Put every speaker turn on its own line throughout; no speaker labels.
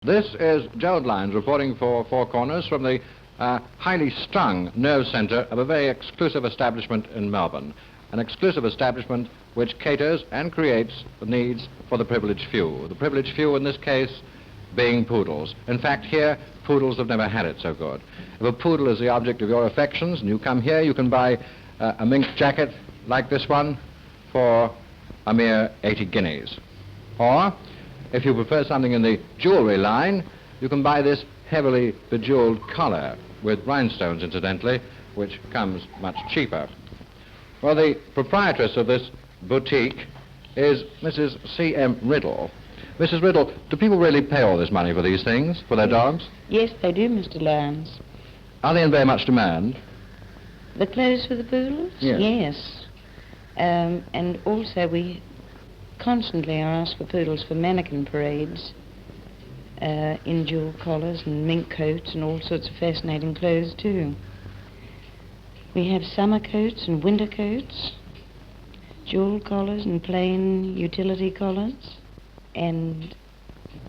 This is Gerald Lyons reporting for Four Corners from the highly strung nerve centre of a very exclusive establishment in Melbourne. An exclusive establishment which caters and creates the needs for the privileged few. The privileged few in this case being poodles. In fact, here, poodles have never had it so good. If a poodle is the object of your affections and you come here, you can buy a mink jacket like this one for a mere 80 guineas. Or, if you prefer something in the jewellery line, you can buy this heavily bejewelled collar, with rhinestones incidentally, which comes much cheaper. Well, the proprietress of this boutique is Mrs. C.M. Riddle. Mrs. Riddle, do people really pay all this money for these things, for their dogs?
Yes, they do, Mr. Lyons.
Are they in very much demand?
The clothes for the poodles?
Yes.
And also we constantly are asked for poodles for mannequin parades in jewel collars and mink coats and all sorts of fascinating clothes too. We have summer coats and winter coats, jewel collars and plain utility collars, and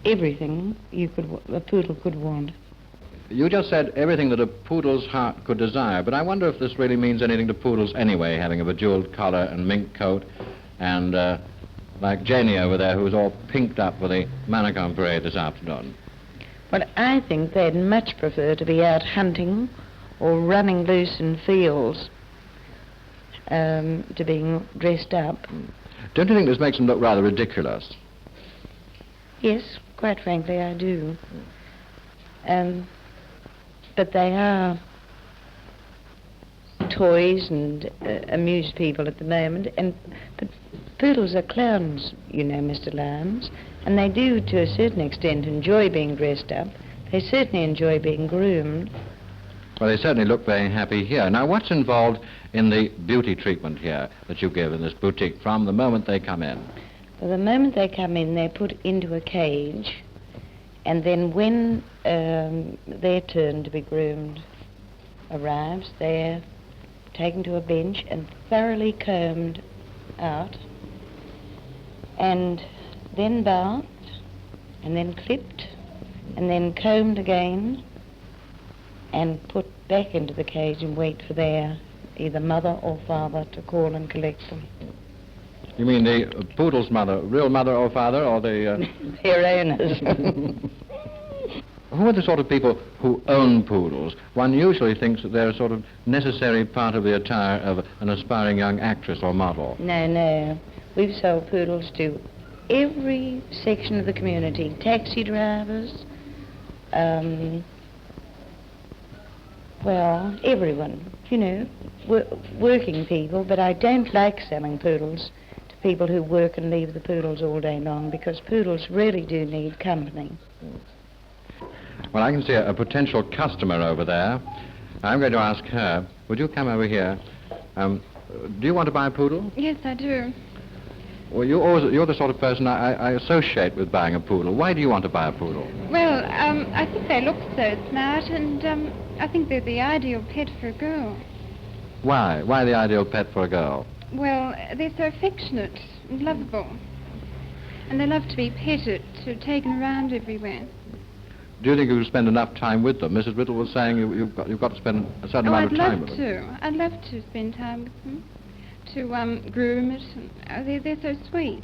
everything a poodle could want.
You just said everything that a poodle's heart could desire, but I wonder if this really means anything to poodles anyway, having a bejewelled collar and mink coat and like Janie over there, who's all pinked up for the mannequin parade this afternoon.
Well, I think they'd much prefer to be out hunting or running loose in fields to being dressed up.
Don't you think this makes them look rather ridiculous?
Yes, quite frankly, I do. But they are toys and amuse people at the moment. But poodles are clowns, you know, Mr. Lyons, and they do, to a certain extent, enjoy being dressed up. They certainly enjoy being groomed.
Well, they certainly look very happy here. Now, what's involved in the beauty treatment here that you give in this boutique from the moment they come in?
Well, the moment they come in, they're put into a cage, and then when their turn to be groomed arrives, they're taken to a bench and thoroughly combed out, and then bathed, and then clipped, and then combed again, and put back into the cage and wait for their either mother or father to call and collect them.
You mean the poodle's mother, real mother or father, or the...
Their owners.
Who are the sort of people who own poodles? One usually thinks that they're a sort of necessary part of the attire of an aspiring young actress or model.
No. We've sold poodles to every section of the community. Taxi drivers, well, everyone, you know, working people, but I don't like selling poodles to people who work and leave the poodles all day long, because poodles really do need company.
Well, I can see a potential customer over there. I'm going to ask her, would you come over here? Do you want to buy a poodle?
Yes, I do.
Well, you're the sort of person I associate with buying a poodle. Why do you want to buy a poodle?
Well, I think they look so smart, and I think they're the ideal pet for a girl.
Why? Why the ideal pet for a girl?
Well, they're so affectionate and lovable, and they love to be petted, taken around everywhere.
Do you think you spend enough time with them? Mrs. Riddle was saying you've got to spend a certain amount of time with them.
I'd love to spend time with them, to groom it. They're so sweet.